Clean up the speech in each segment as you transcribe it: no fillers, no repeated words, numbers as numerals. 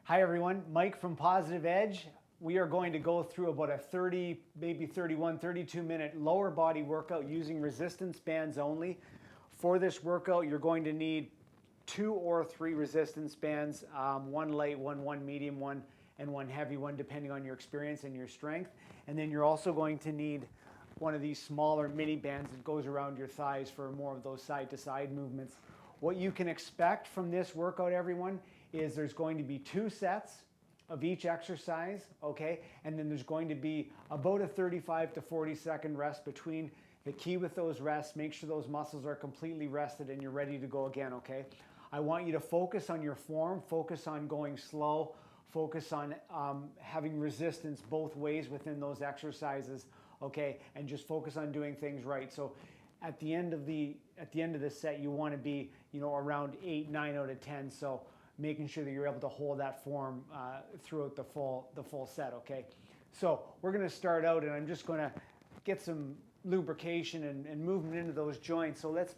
Hi everyone, Mike from Positive Edge. We are going to go through about a 30, maybe 31, 32 minute lower body workout using resistance bands only. For this workout, you're going to need 2 or 3 resistance bands, one light, one medium, one and one heavy one, depending on your experience and your strength. And then you're also going to need one of these smaller mini bands that goes around your thighs for more of those side to side movements. What you can expect from this workout, everyone, is there's going to be 2 sets of each exercise, okay? And then there's going to be about a 35 to 40 second rest between. The key with those rests, make sure those muscles are completely rested and you're ready to go again, okay? I want you to focus on your form, focus on going slow, focus on having resistance both ways within those exercises, okay? And just focus on doing things right. So at the end of the set, you want to be, around 8, 9 out of 10. So making sure that you're able to hold that form throughout the full set, okay? So we're going to start out, and I'm just going to get some lubrication and movement into those joints. So let's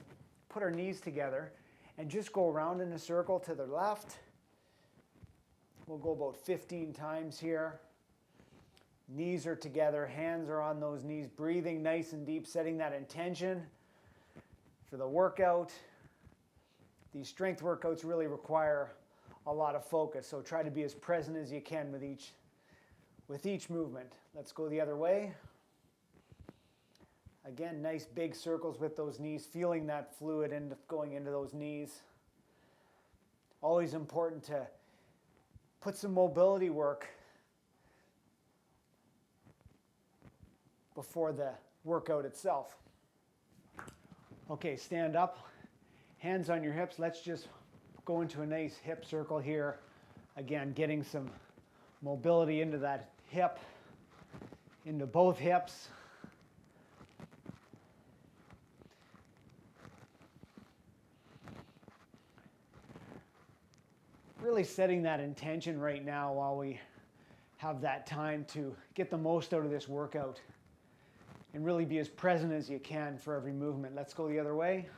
put our knees together and just go around in a circle to the left. We'll go about 15 times here. Knees are together, hands are on those knees, breathing nice and deep, setting that intention for the workout. These strength workouts really require a lot of focus, so try to be as present as you can with each movement. Let's go the other way. Again, nice big circles with those knees, feeling that fluid going into those knees. Always important to put some mobility work before the workout itself. Okay, stand up, hands on your hips. Let's just go into a nice hip circle here. Again, getting some mobility into that hip, into both hips. Really setting that intention right now while we have that time to get the most out of this workout and really be as present as you can for every movement. Let's go the other way.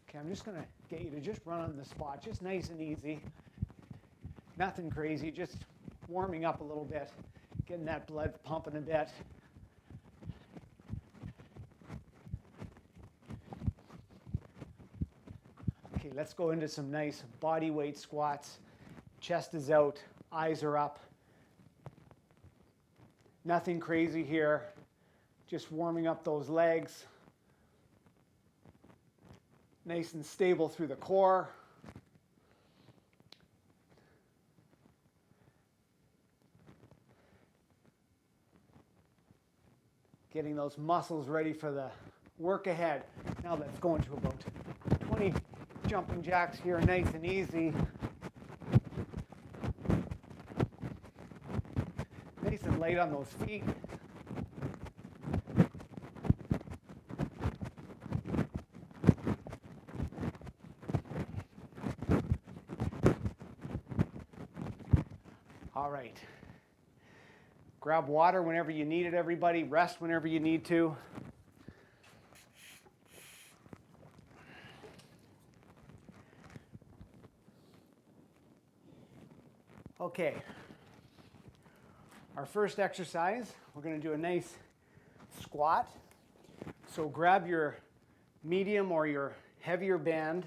Okay, I'm just going to get you to just run on the spot, just nice and easy. Nothing crazy, just warming up a little bit, getting that blood pumping a bit. Okay, let's go into some nice body weight squats. Chest is out, eyes are up. Nothing crazy here, just warming up those legs. Nice and stable through the core. Getting those muscles ready for the work ahead. Now let's go into about 20 jumping jacks here, nice and easy. Nice and light on those feet. All right. Grab water whenever you need it, everybody. Rest whenever you need to. Okay. Our first exercise, we're going to do a nice squat. So grab your medium or your heavier band.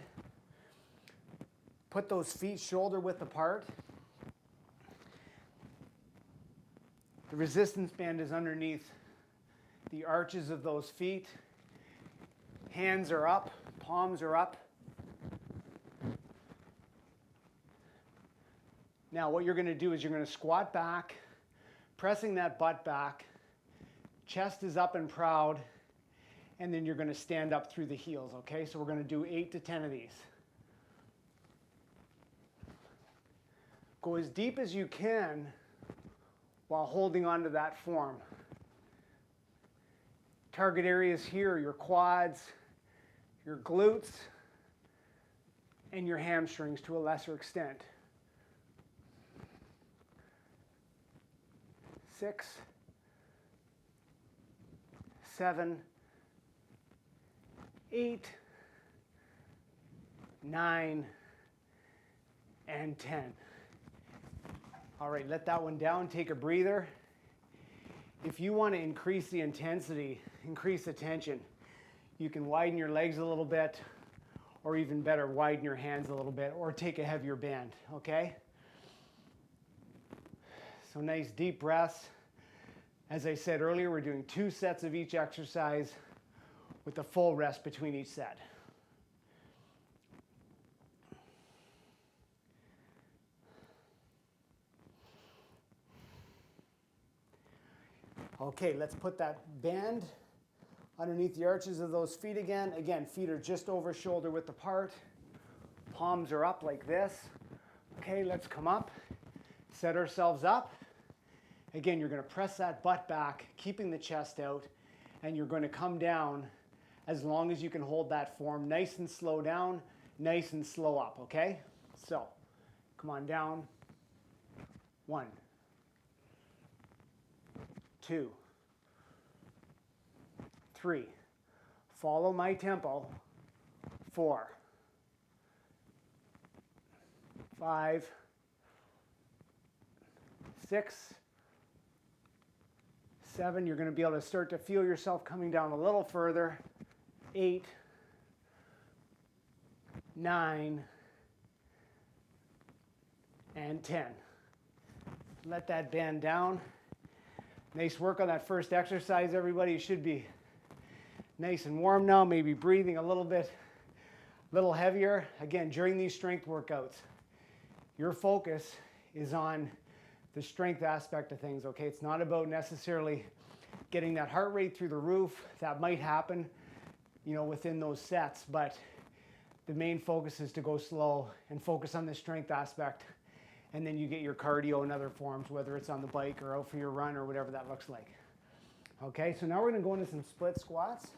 Put those feet shoulder width apart. The resistance band is underneath the arches of those feet. Hands are up, palms are up. Now what you're going to do is you're going to squat back, pressing that butt back. Chest is up and proud. And then you're going to stand up through the heels, okay? So we're going to do 8 to 10 of these. Go as deep as you can while holding on to that form. Target areas here are your quads, your glutes, and your hamstrings to a lesser extent. 6, 7, 8, 9, and 10. All right, let that one down, take a breather. If you want to increase the intensity, increase the tension, you can widen your legs a little bit, or even better, widen your hands a little bit, or take a heavier band, okay? So nice deep breaths. As I said earlier, we're doing 2 sets of each exercise with a full rest between each set. Okay, let's put that band underneath the arches of those feet again. Again, feet are just over shoulder width apart. Palms are up like this. Okay, let's come up, set ourselves up. Again, you're going to press that butt back, keeping the chest out, and you're going to come down as long as you can hold that form. Nice and slow down, nice and slow up, okay? So, come on down. 1, 2, 3. Follow my tempo. 4, 5, 6, 7. You're going to be able to start to feel yourself coming down a little further. 8, 9, and 10. Let that band down. Nice work on that first exercise, everybody. You should be nice and warm now, maybe breathing a little heavier. Again, during these strength workouts, your focus is on the strength aspect of things, okay? It's not about necessarily getting that heart rate through the roof. That might happen, within those sets, but the main focus is to go slow and focus on the strength aspect. And then you get your cardio in other forms, whether it's on the bike or out for your run or whatever that looks like. Okay, so now we're going to go into some split squats.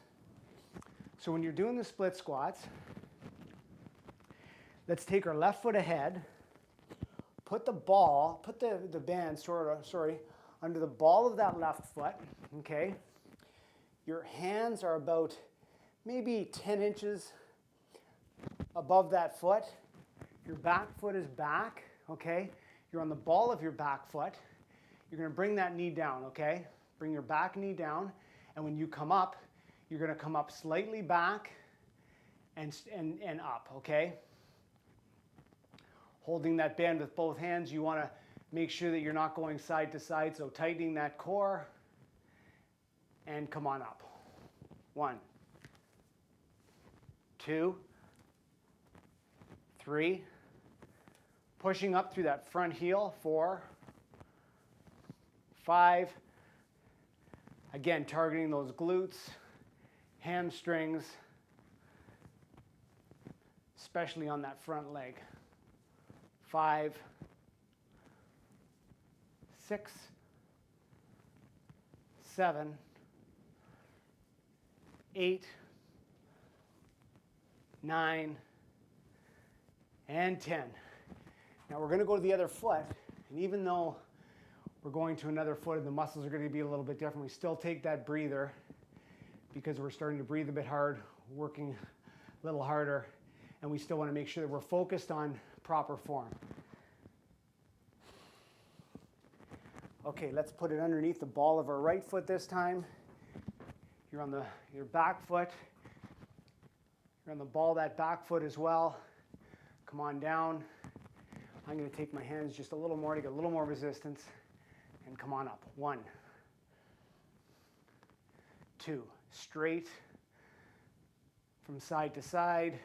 So when you're doing the split squats, let's take our left foot ahead, put the band, under the ball of that left foot, okay? Your hands are about maybe 10 inches above that foot. Your back foot is back, okay? You're on the ball of your back foot. You're going to bring that knee down, okay? Bring your back knee down, and when you come up, you're going to come up slightly back and up, okay? Holding that band with both hands, you want to make sure that you're not going side to side, so tightening that core, and come on up. 1, 2, 3, pushing up through that front heel. 4, 5, again, targeting those glutes, hamstrings, especially on that front leg. 5, 6, 7, 8, 9, and 10. Now we're going to go to the other foot, and even though we're going to another foot and the muscles are going to be a little bit different, we still take that breather because we're starting to breathe a bit hard, working a little harder, and we still want to make sure that we're focused on proper form. Okay, let's put it underneath the ball of our right foot this time. You're on your back foot. You're on the ball of that back foot as well. Come on down. I'm going to take my hands just a little more to get a little more resistance. And come on up. 1, 2, straight from side to side.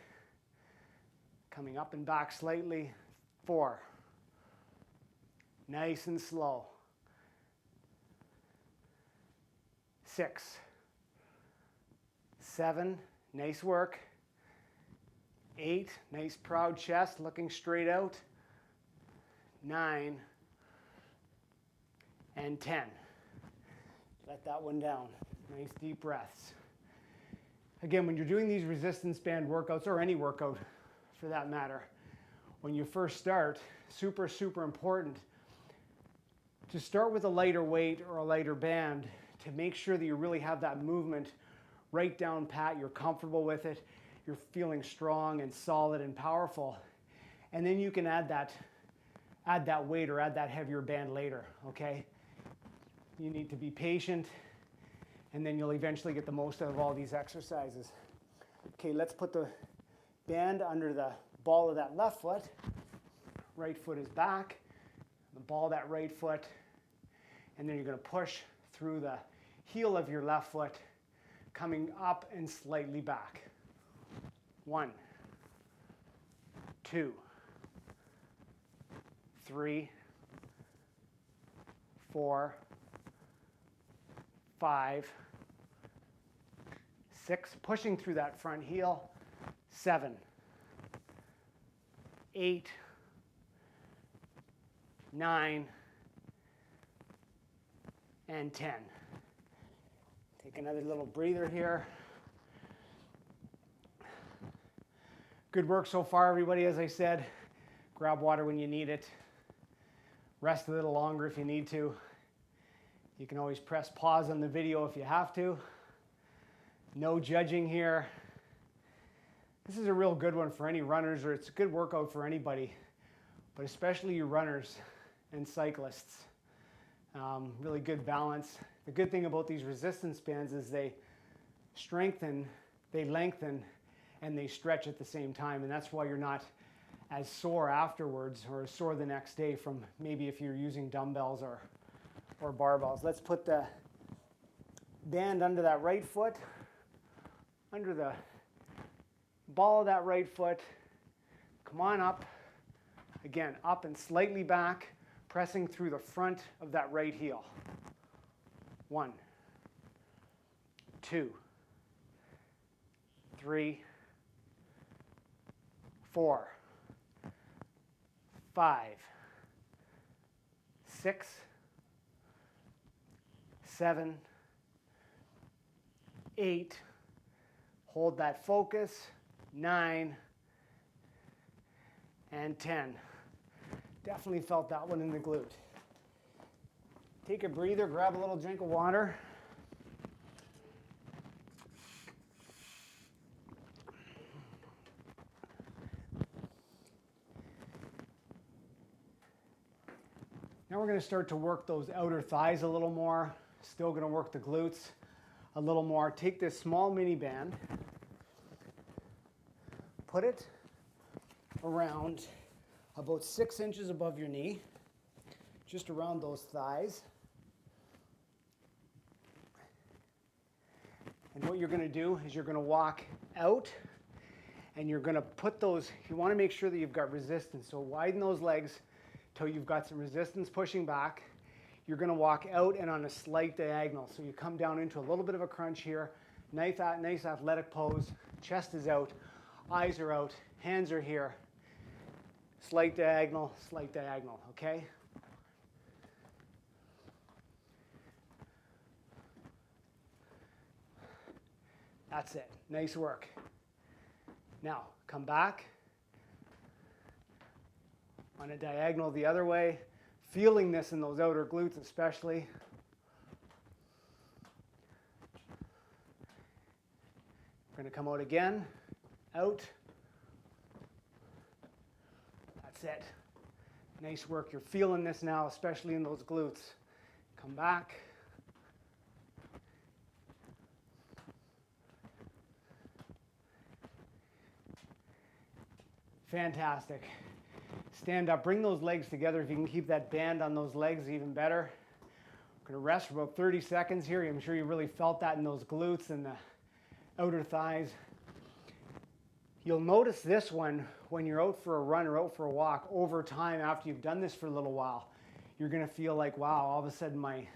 Coming up and back slightly. 4, nice and slow. 6, 7, nice work. 8, nice proud chest, looking straight out. 9, and 10. Let that one down. Nice deep breaths. Again, when you're doing these resistance band workouts, or any workout for that matter, when you first start, super important to start with a lighter weight or a lighter band to make sure that you really have that movement right down pat, you're comfortable with it, you're feeling strong and solid and powerful. And then you can add that weight or add that heavier band later, okay? You need to be patient, and then you'll eventually get the most out of all these exercises. Okay, let's put the band under the ball of that left foot. Right foot is back, the ball of that right foot, and then you're going to push through the heel of your left foot, coming up and slightly back. 1, 2, 3, 4, 5, 6, pushing through that front heel, 7, 8, 9, and 10. Take another little breather here. Good work so far, everybody. As I said, grab water when you need it. Rest a little longer if you need to. You can always press pause on the video if you have to. No judging here. This is a real good one for any runners, or it's a good workout for anybody, but especially you runners and cyclists. Really good balance. The good thing about these resistance bands is they strengthen, they lengthen, and they stretch at the same time, and that's why you're not as sore afterwards or as sore the next day from maybe if you're using dumbbells or barbells. Let's put the band under that right foot, under the ball of that right foot. Come on up. Again, up and slightly back, pressing through the front of that right heel. 1, 2, 3, 4, 5, 6, 7, 8, hold that focus, 9, and 10. Definitely felt that one in the glute. Take a breather, grab a little drink of water. Now we're going to start to work those outer thighs a little more. Still going to work the glutes a little more. Take this small mini band, put it around about 6 inches above your knee, just around those thighs. And what you're going to do is you're going to walk out, and you're going to put those, you want to make sure that you've got resistance. So widen those legs till you've got some resistance pushing back. You're going to walk out and on a slight diagonal. So you come down into a little bit of a crunch here. Nice athletic pose. Chest is out. Eyes are out. Hands are here. Slight diagonal, okay? That's it. Nice work. Now, come back on a diagonal the other way, feeling this in those outer glutes especially. We're going to come out again, out. That's it. Nice work. You're feeling this now, especially in those glutes. Come back. Fantastic. Stand up, bring those legs together. If you can keep that band on those legs, even better. We're going to rest for about 30 seconds here. I'm sure you really felt that in those glutes and the outer thighs. You'll notice this one when you're out for a run or out for a walk over time after you've done this for a little while. You're going to feel like, wow, all of a sudden my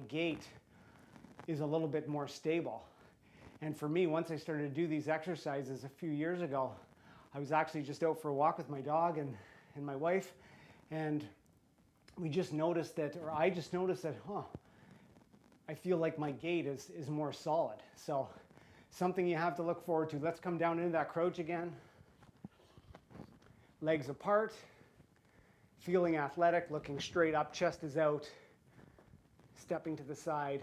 gait is a little bit more stable. And for me, once I started to do these exercises a few years ago, I was actually just out for a walk with my dog and my wife, and we just noticed that, or I just noticed that, I feel like my gait is more solid. So something you have to look forward to. Let's come down into that crouch again. Legs apart, feeling athletic, looking straight up, chest is out. stepping to the side.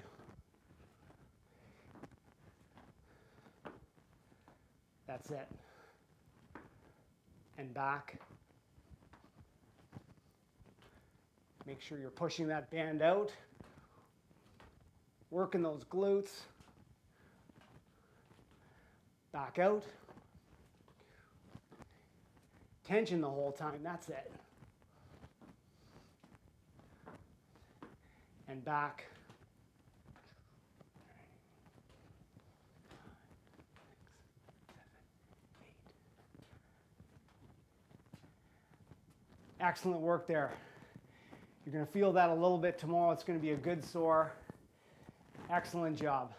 That's it. And back. Make sure you're pushing that band out, working those glutes. Back out. Tension the whole time, that's it. And back. Excellent work there. You're going to feel that a little bit tomorrow. It's going to be a good sore. Excellent job.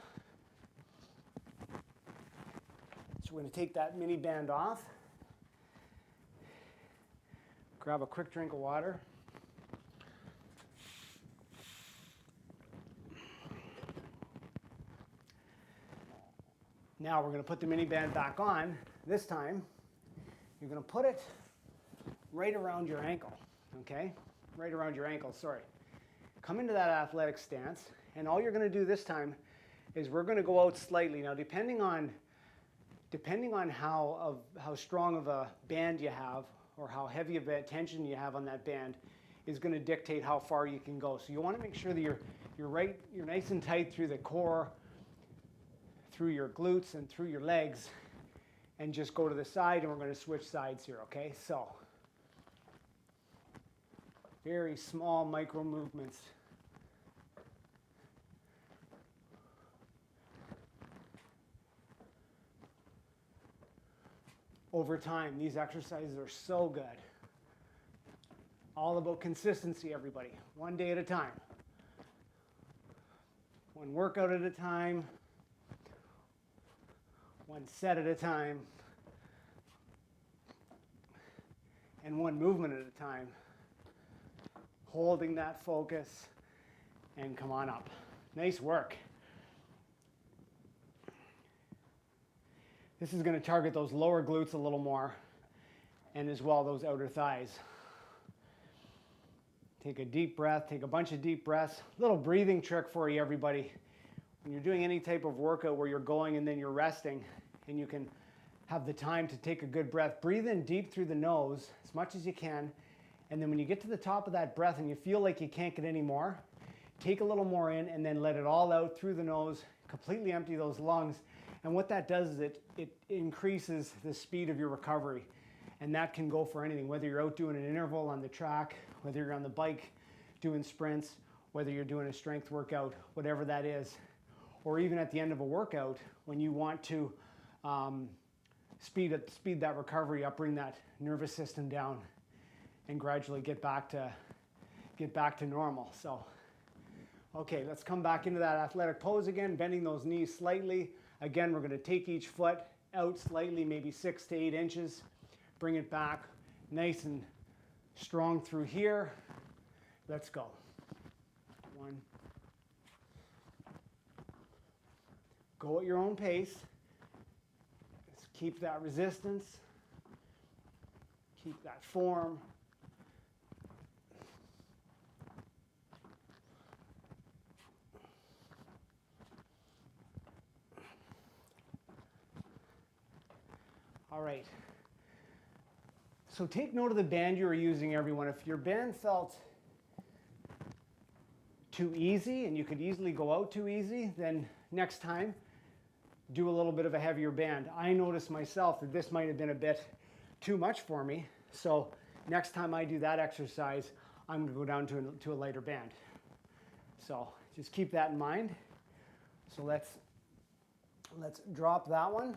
So we're going to take that mini band off. Grab a quick drink of water. Now we're going to put the mini band back on. This time, you're going to put it right around your ankle, okay? Right around your ankle, sorry. Come into that athletic stance, and all you're going to do this time is we're going to go out slightly. Now, depending on how strong of a band you have or how heavy of a tension you have on that band is going to dictate how far you can go. So you want to make sure that you're nice and tight through the core, through your glutes and through your legs, and just go to the side, and we're going to switch sides here, okay? So very small micro movements. Over time, these exercises are so good. All about consistency, everybody. One day at a time. One workout at a time. One set at a time. And one movement at a time. Holding that focus. And come on up. Nice work. This is going to target those lower glutes a little more, and as well those outer thighs. Take a deep breath, take a bunch of deep breaths. Little breathing trick for you, everybody. When you're doing any type of workout where you're going and then you're resting, and you can have the time to take a good breath, breathe in deep through the nose as much as you can, and then when you get to the top of that breath and you feel like you can't get any more, take a little more in and then let it all out through the nose, completely empty those lungs. And what that does is it increases the speed of your recovery. And that can go for anything, whether you're out doing an interval on the track, whether you're on the bike doing sprints, whether you're doing a strength workout, whatever that is. Or even at the end of a workout, when you want to speed that recovery up, bring that nervous system down, and gradually get back to normal. So, okay, let's come back into that athletic pose again, bending those knees slightly. Again, we're going to take each foot out slightly, maybe 6 to 8 inches. Bring it back nice and strong through here. Let's go. 1. Go at your own pace. Just keep that resistance. Keep that form. All right. So take note of the band you are using, everyone. If your band felt too easy and you could easily go out too easy, then next time do a little bit of a heavier band. I noticed myself that this might have been a bit too much for me. So next time I do that exercise, I'm going to go down to a lighter band. So just keep that in mind. So let's drop that one.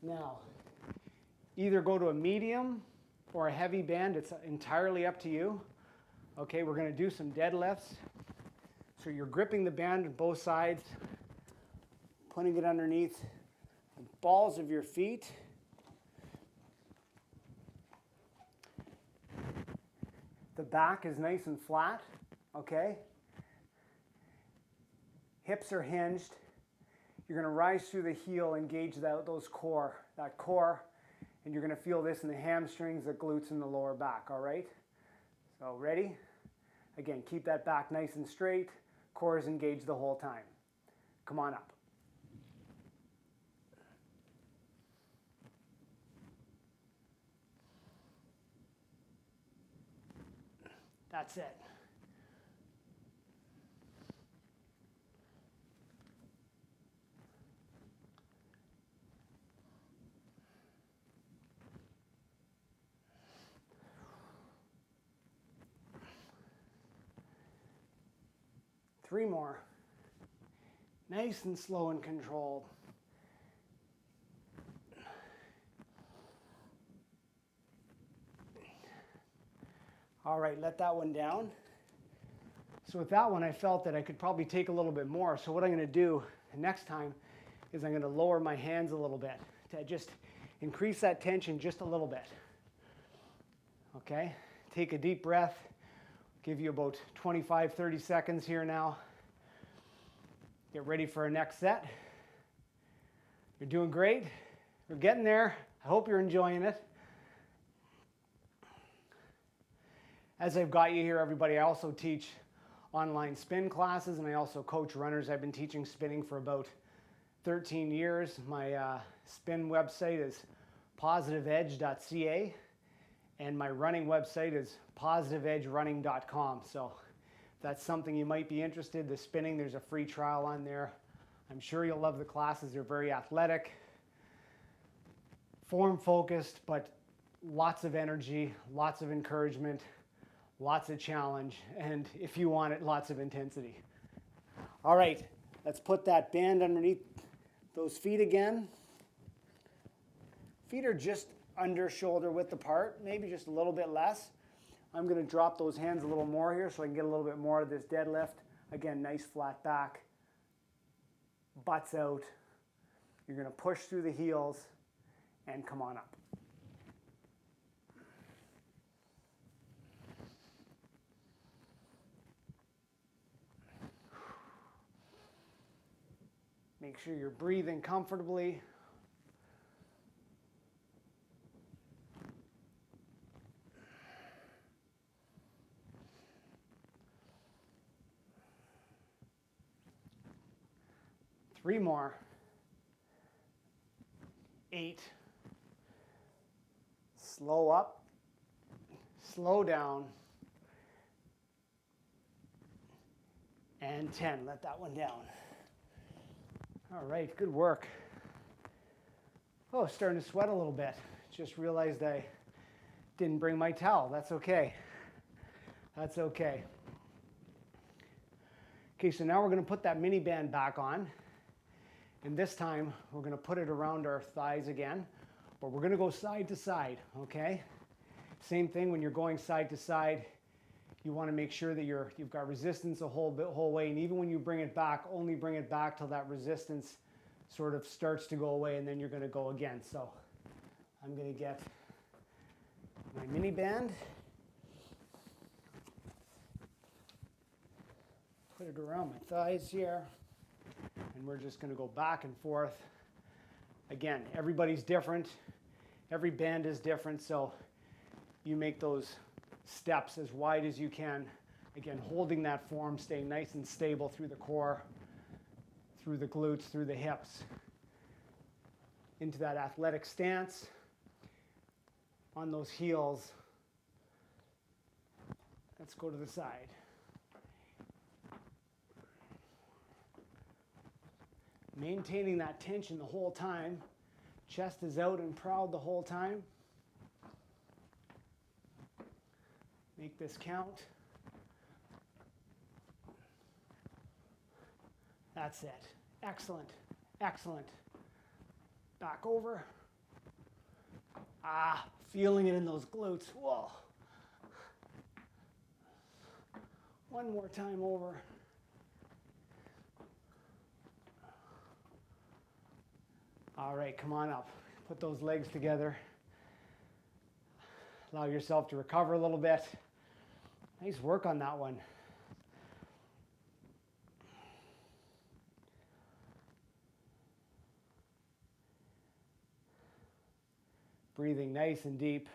Now, either go to a medium or a heavy band. It's entirely up to you. Okay, we're going to do some deadlifts. So you're gripping the band on both sides, putting it underneath the balls of your feet. The back is nice and flat, okay? Hips are hinged. You're going to rise through the heel, engage that core, and you're going to feel this in the hamstrings, the glutes, and the lower back, all right? So ready? Again, keep that back nice and straight. Core is engaged the whole time. Come on up. That's it. Three more. Nice and slow and controlled. All right, let that one down. So with that one, I felt that I could probably take a little bit more. So what I'm going to do next time is I'm going to lower my hands a little bit to just increase that tension just a little bit. Okay, take a deep breath. Give you about 25, 30 seconds here now. Get ready for our next set. You're doing great. We're getting there. I hope you're enjoying it. As I've got you here, everybody, I also teach online spin classes, and I also coach runners. I've been teaching spinning for about 13 years. My spin website is positiveedge.ca, and my running website is positiveedgerunning.com. So if that's something you might be interested in, the spinning, there's a free trial on there. I'm sure you'll love the classes. They're very athletic, form focused, but lots of energy, lots of encouragement, lots of challenge, and if you want it, lots of intensity. All right, let's put that band underneath those feet again. Feet are just under shoulder width apart, maybe just a little bit less. I'm going to drop those hands a little more here so I can get a little bit more of this deadlift. Again, nice flat back, butts out. You're going to push through the heels and come on up. Make sure you're breathing comfortably. Three more. 8. Slow up. Slow down. And 10. Let that one down. All right, good work. Oh, starting to sweat a little bit. Just realized I didn't bring my towel. That's okay. That's okay. Okay, so now we're going to put that mini band back on. And this time, we're going to put it around our thighs again. But we're going to go side to side, okay? Same thing when you're going side to side. You want to make sure that you've got resistance the whole way. And even when you bring it back, only bring it back till that resistance sort of starts to go away, and then you're going to go again. So I'm going to get my mini band. Put it around my thighs here. And we're just going to go back and forth. Again, everybody's different. Every band is different. So you make those steps as wide as you can. Again, holding that form, staying nice and stable through the core, through the glutes, through the hips. Into that athletic stance. On those heels. Let's go to the side. Maintaining that tension the whole time. Chest is out and proud the whole time. Make this count. That's it. Excellent. Excellent. Back over. Feeling it in those glutes. Whoa. One more time over. All right, come on up. Put those legs together. Allow yourself to recover a little bit. Nice work on that one. Breathing nice and deep.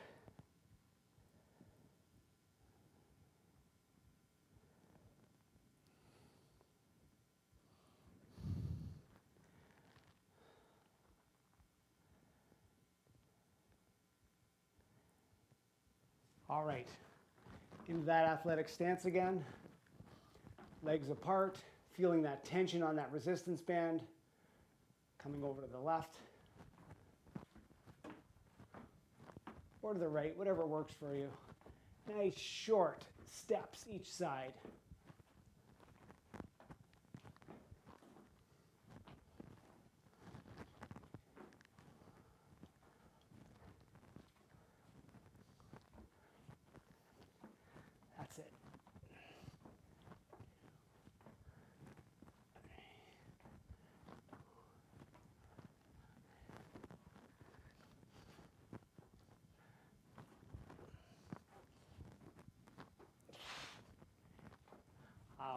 All right, into that athletic stance again. Legs apart, feeling that tension on that resistance band. Coming over to the left or to the right, whatever works for you. Nice short steps each side. That's it.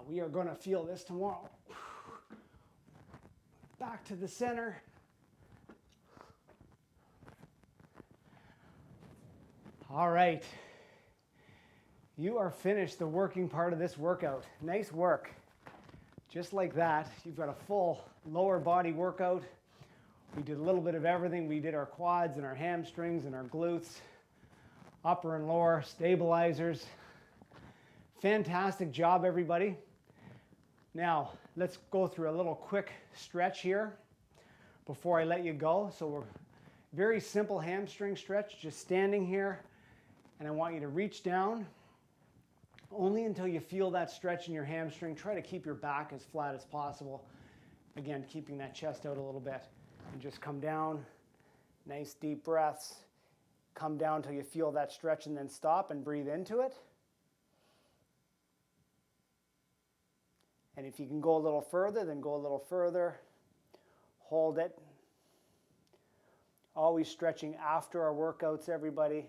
We are going to feel this tomorrow. Back to the center. All right. You are finished the working part of this workout. Nice work. Just like that, you've got a full lower body workout. We did a little bit of everything. We did our quads and our hamstrings and our glutes, upper and lower, stabilizers. Fantastic job, everybody. Now, let's go through a little quick stretch here before I let you go. So we're very simple hamstring stretch, just standing here, and I want you to reach down only until you feel that stretch in your hamstring. Try to keep your back as flat as possible. Again, keeping that chest out a little bit. And just come down, nice deep breaths. Come down until you feel that stretch and then stop and breathe into it. And if you can go a little further, then go a little further. Hold it. Always stretching after our workouts, everybody.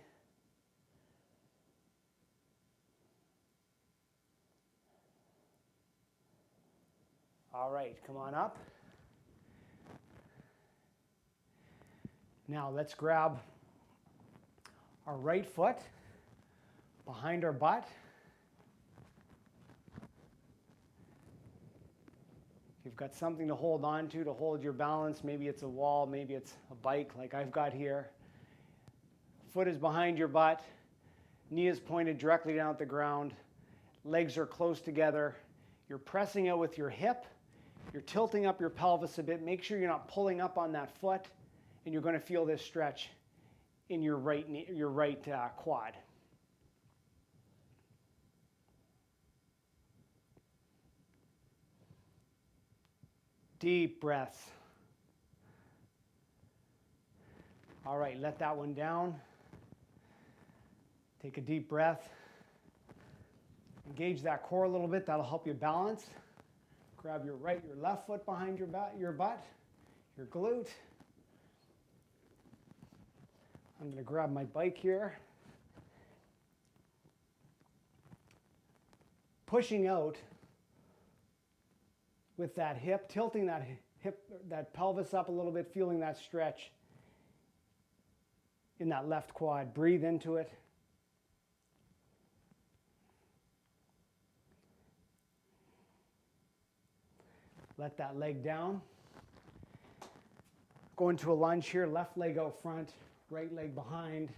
All right, come on up. Now let's grab our right foot behind our butt. You've got something to hold on to hold your balance. Maybe it's a wall, maybe it's a bike like I've got here. Foot is behind your butt. Knee is pointed directly down at the ground. Legs are close together. You're pressing out with your hip. You're tilting up your pelvis a bit. Make sure you're not pulling up on that foot, and you're going to feel this stretch in your right knee, your right quad. Deep breaths. All right, let that one down. Take a deep breath. Engage that core a little bit. That'll help you balance. Grab your right, your left foot behind your butt, your glute. I'm going to grab my bike here. Pushing out with that hip, tilting that hip, that pelvis up a little bit, feeling that stretch in that left quad. Breathe into it. Let that leg down. Go into a lunge here, left leg out front, right leg behind.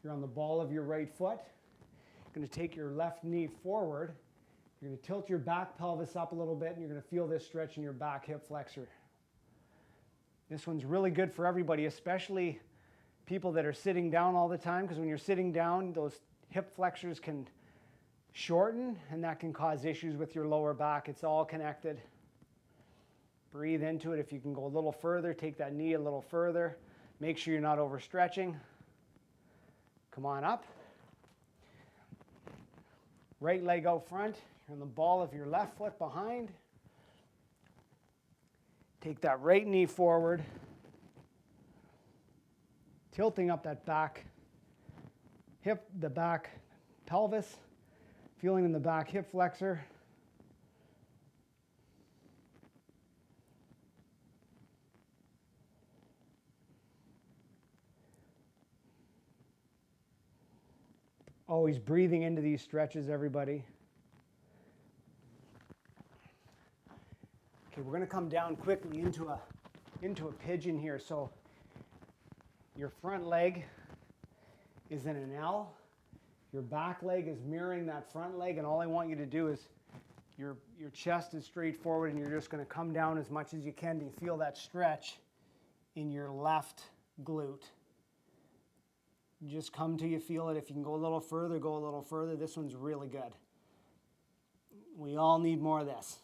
You're on the ball of your right foot. You're going to take your left knee forward. You're going to tilt your back pelvis up a little bit, and you're going to feel this stretch in your back hip flexor. This one's really good for everybody, especially people that are sitting down all the time, because when you're sitting down, those hip flexors can shorten, and that can cause issues with your lower back. It's all connected. Breathe into it. If you can go a little further, take that knee a little further. Make sure you're not overstretching. Come on up. Right leg out front. You're on the ball of your left foot behind. Take that right knee forward. Tilting up that back hip, the back pelvis. Feeling in the back hip flexor. Always breathing into these stretches, everybody. Okay, we're going to come down quickly into a pigeon here. So your front leg is in an L. Your back leg is mirroring that front leg, and all I want you to do is your chest is straight forward, and you're just going to come down as much as you can. Do you feel that stretch in your left glute? Just come till you feel it. If you can go a little further, go a little further. This one's really good. We all need more of this.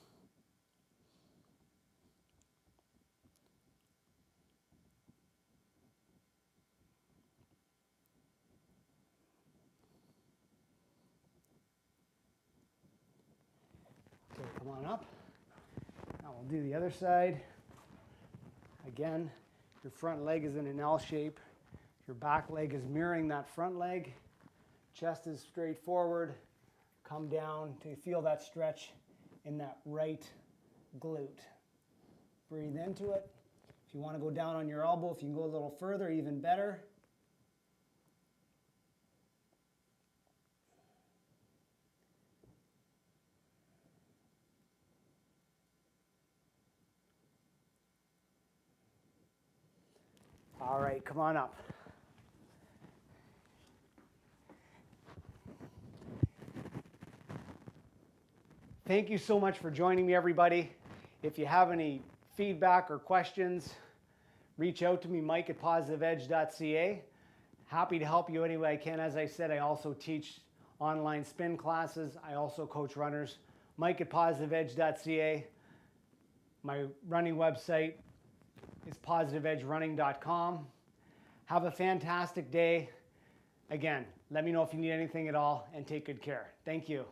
Okay, come on up. Now we'll do the other side. Again, your front leg is in an L shape. Your back leg is mirroring that front leg. Chest is straight forward. Come down to feel that stretch in that right glute. Breathe into it. If you want to go down on your elbow, if you can go a little further, even better. All right, come on up. Thank you so much for joining me, everybody. If you have any feedback or questions, reach out to me, mike@positiveedge.ca. Happy to help you any way I can. As I said, I also teach online spin classes. I also coach runners. mike@positiveedge.ca. My running website is positiveedgerunning.com. Have a fantastic day. Again, let me know if you need anything at all, and take good care. Thank you.